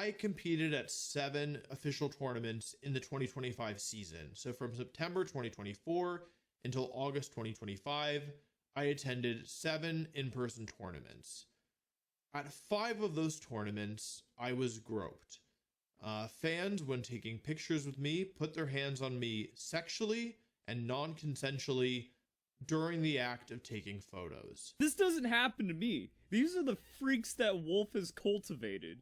I competed at 7 official tournaments in the 2025 season. So from September 2024 until August 2025, I attended 7 in-person tournaments. At 5 of those tournaments, I was groped. Fans, when taking pictures with me, put their hands on me sexually and non-consensually during the act of taking photos. This doesn't happen to me. These are the freaks that Wolf has cultivated.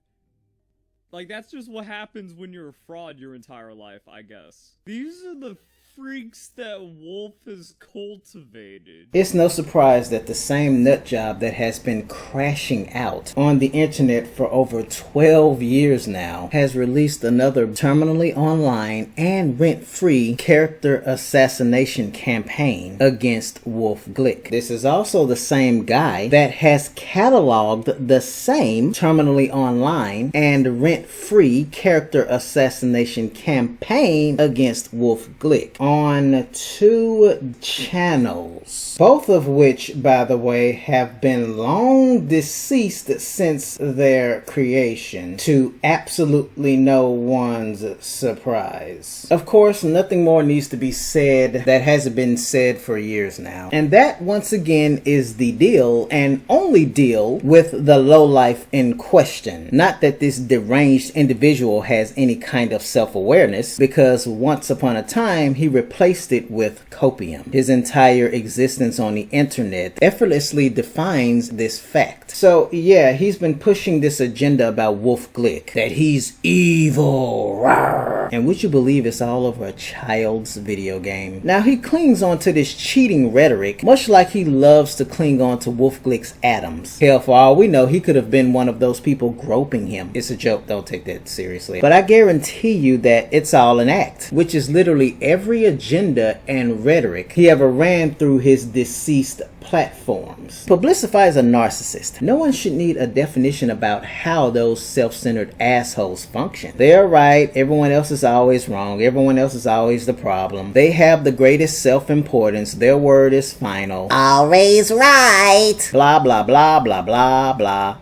Like, that's just what happens when you're a fraud your entire life, I guess. These are the freaks that Wolf has cultivated. It's no surprise that the same nutjob that has been crashing out on the internet for over 12 years now has released another terminally online and rent-free character assassination campaign against Wolf Glick. This is also the same guy that has cataloged the same terminally online and rent-free character assassination campaign against Wolf Glick on 2 channels, both of which, by the way, have been long deceased since their creation, to absolutely no one's surprise. Of course, nothing more needs to be said that hasn't been said for years now, and that once again is the deal, and only deal, with the lowlife in question. Not that this deranged individual has any kind of self-awareness, because once upon a time he replaced it with copium. His entire existence on the internet effortlessly defines this fact. So yeah, he's been pushing this agenda about Wolf Glick, that he's evil, rawr. And would you believe it's all over a child's video game? Now he clings on to this cheating rhetoric, much like he loves to cling on to Wolf Glick's atoms. Hell, for all we know, he could have been one of those people groping him. It's a joke, don't take that seriously. But I guarantee you that it's all an act, which is literally every agenda and rhetoric he ever ran through his deceased platforms. Verlisify is a narcissist. No one should need a definition about how those self-centered assholes function. They're right, everyone else is always wrong, everyone else is always the problem. They have the greatest self-importance, their word is final. Always right. Blah blah blah blah blah blah.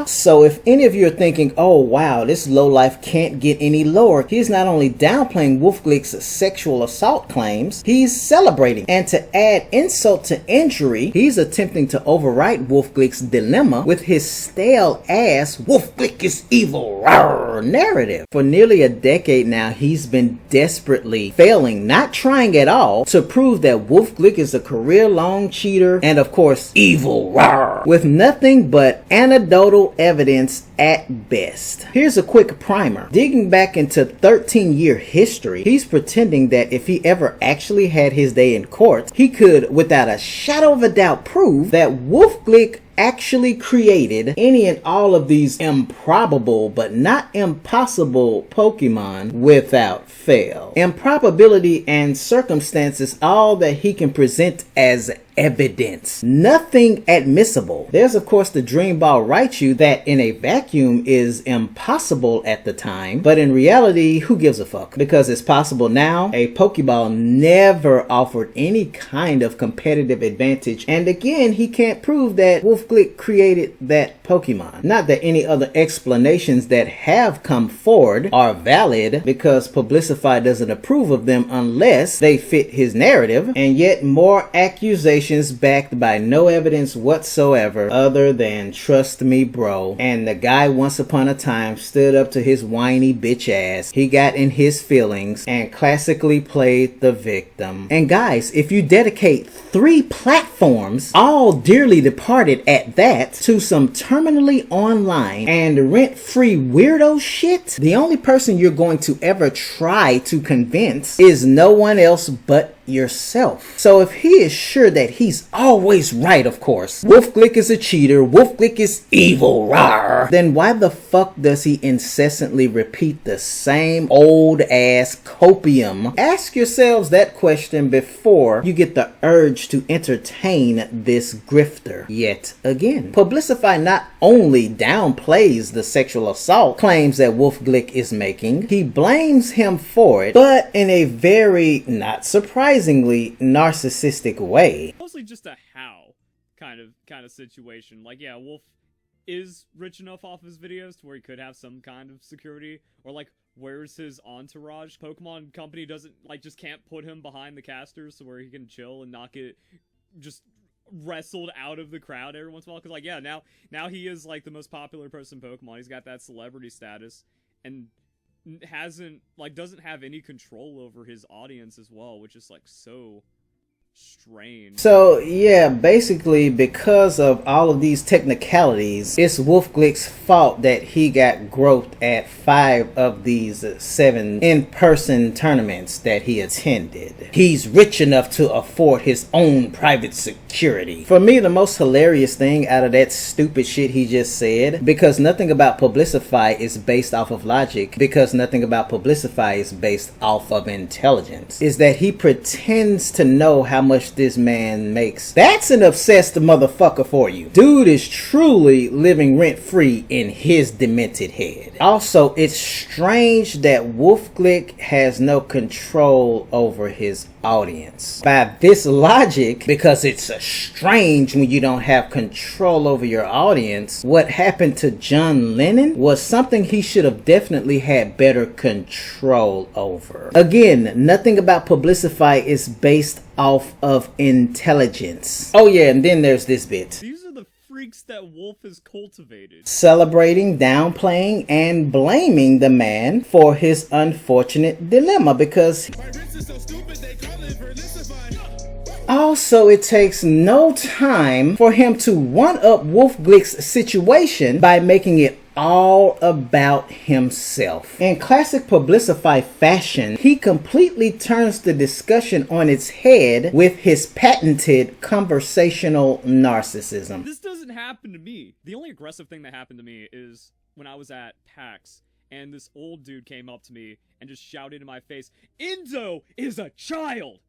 So if any of you are thinking, oh wow, this lowlife can't get any lower, he's not only downplaying Wolf Glick's sexual assault claims, he's celebrating. And to add insult to injury, he's attempting to overwrite Wolf Glick's dilemma with his stale ass Wolf Glick is evil rawr narrative. For nearly a decade now, he's been desperately failing, not trying at all, to prove that Wolf Glick is a career-long cheater and of course evil rawr, with nothing but anecdotal evidence at best. Here's a quick primer. Digging back into 13-year history, he's pretending that if he ever actually had his day in court, he could, without a shadow of a doubt, prove that Wolf Glick actually created any and all of these improbable but not impossible Pokemon without fail. Improbability and circumstance is all that he can present as evidence. Nothing admissible. There's of course the dream ball writes you that in a vacuum is impossible at the time, but in reality, who gives a fuck? Because it's possible now. A Pokeball never offered any kind of competitive advantage, and again, he can't prove that Wolf Glick created that Pokemon. Not that any other explanations that have come forward are valid, because Verlisify doesn't approve of them unless they fit his narrative, and yet more accusations backed by no evidence whatsoever other than trust me bro. And the guy once upon a time stood up to his whiny bitch ass. He got in his feelings and classically played the victim. And guys, if you dedicate 3 platforms, all dearly departed at that, to some terminally online and rent-free weirdo shit, the only person you're going to ever try to convince is no one else but yourself. So if he is sure that he's always right, of course, Wolf Glick is a cheater, Wolf Glick is evil, rawr, then why the fuck does he incessantly repeat the same old ass copium? Ask yourselves that question before you get the urge to entertain this grifter yet again. Verlisify not only downplays the sexual assault claims that Wolf Glick is making, he blames him for it, but in a very, not surprisingly, narcissistic way. Mostly just a how kind of situation. Like, yeah, Wolf is rich enough off his videos to where he could have some kind of security, or like where's his entourage? Pokemon Company doesn't like just can't put him behind the casters so where he can chill and not get just wrestled out of the crowd every once in a while. Because like yeah, now he is like the most popular person in Pokemon. He's got that celebrity status and doesn't have any control over his audience as well, which is like so strange. So yeah, basically because of all of these technicalities, it's WolfGlick's fault that he got groped at 5 of these 7 in-person tournaments that he attended. He's rich enough to afford his own private security. For me, the most hilarious thing out of that stupid shit he just said, because nothing about Verlisify is based off of logic, because nothing about Verlisify is based off of intelligence, is that he pretends to know how much this man makes. That's an obsessed motherfucker for you. Dude is truly living rent-free in his demented head. Also, it's strange that WolfGlick has no control over his audience. By this logic, because it's strange when you don't have control over your audience, what happened to John Lennon was something he should have definitely had better control over. Again, nothing about Verlisify is based off of intelligence. Oh yeah, and then there's this bit. These are the freaks that Wolf has cultivated. Celebrating, downplaying, and blaming the man for his unfortunate dilemma because also, it takes no time for him to one-up WolfGlick's situation by making it all about himself. In classic Verlisify fashion, he completely turns the discussion on its head with his patented conversational narcissism. This doesn't happen to me. The only aggressive thing that happened to me is when I was at PAX and this old dude came up to me and just shouted in my face, "Enzo is a child!"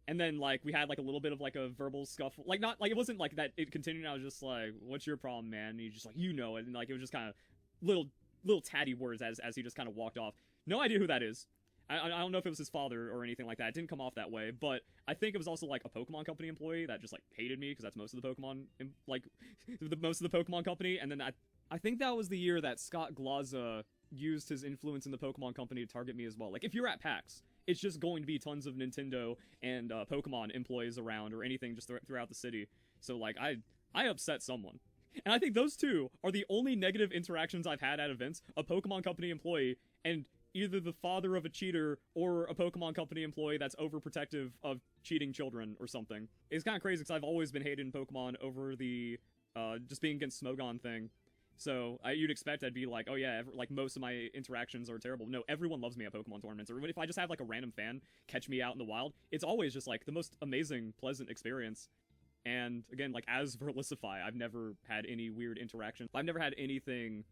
And then, like, we had, like, a little bit of, like, a verbal scuffle. Like, not, like, it wasn't, like, that it continued. I was just like, what's your problem, man? And he's just like, you know it. And, like, it was just kind of little tatty words as he just kind of walked off. No idea who that is. I don't know if it was his father or anything like that. It didn't come off that way. But I think it was also, like, a Pokemon Company employee that just, like, hated me because that's most of the Pokemon, like, most of the Pokemon Company. And then I think that was the year that Scott Glaza used his influence in the Pokemon Company to target me as well. Like, if you're at PAX, it's just going to be tons of Nintendo and Pokemon employees around or anything just throughout the city. So, like, I upset someone. And I think those two are the only negative interactions I've had at events. A Pokemon Company employee and either the father of a cheater or a Pokemon Company employee that's overprotective of cheating children or something. It's kind of crazy because I've always been hated in Pokemon over the just being against Smogon thing. So you'd expect I'd be like, oh yeah, like most of my interactions are terrible. No, everyone loves me at Pokemon tournaments. Or if I just have like a random fan catch me out in the wild, it's always just like the most amazing, pleasant experience. And again, like as Verlisify, I've never had any weird interaction. I've never had anything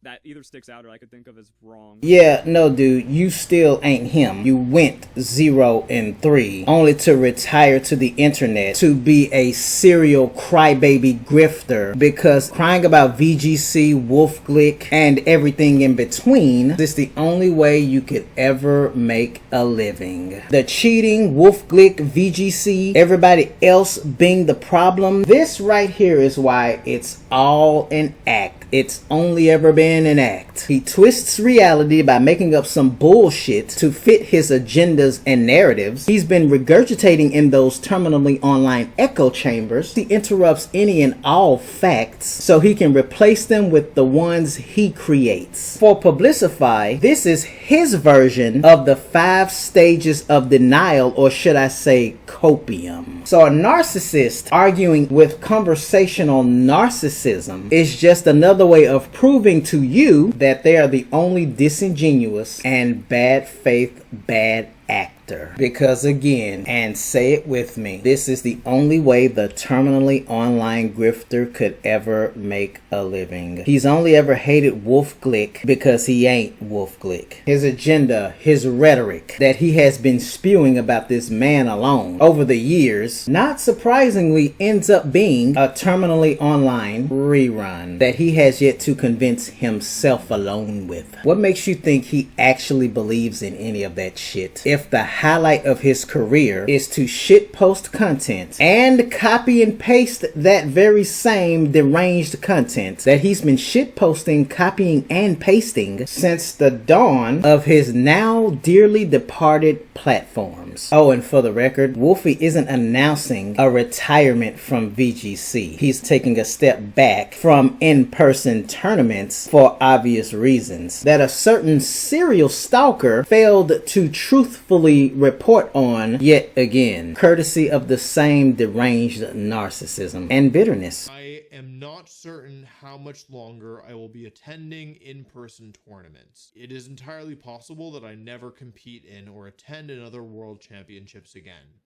that either sticks out or I could think of as wrong. Yeah, no, dude, you still ain't him. You went 0-3, only to retire to the internet to be a serial crybaby grifter because crying about VGC, WolfGlick, and everything in between is the only way you could ever make a living. The cheating, WolfGlick, VGC, everybody else being the problem, this right here is why it's all an act. It's only ever been an act. He twists reality by making up some bullshit to fit his agendas and narratives. He's been regurgitating in those terminally online echo chambers. He interrupts any and all facts so he can replace them with the ones he creates. For Verlisify, this is his version of the 5 stages of denial, or should I say copium. So a narcissist arguing with conversational narcissism is just another way of proving to you that they are the only disingenuous and bad faith bad actor. Because again, and say it with me, this is the only way the terminally online grifter could ever make a living. He's only ever hated WolfGlick because he ain't WolfGlick. His agenda, his rhetoric that he has been spewing about this man alone over the years, not surprisingly ends up being a terminally online rerun that he has yet to convince himself alone with. What makes you think he actually believes in any of that shit? If the highlight of his career is to shitpost content and copy and paste that very same deranged content that he's been shitposting, copying, and pasting since the dawn of his now dearly departed platforms. Oh, and for the record, Wolfey isn't announcing a retirement from VGC. He's taking a step back from in-person tournaments for obvious reasons that a certain serial stalker failed to truthfully report on yet again, courtesy of the same deranged narcissism and bitterness. I am not certain how much longer I will be attending in-person tournaments. It is entirely possible that I never compete in or attend another World Championships again.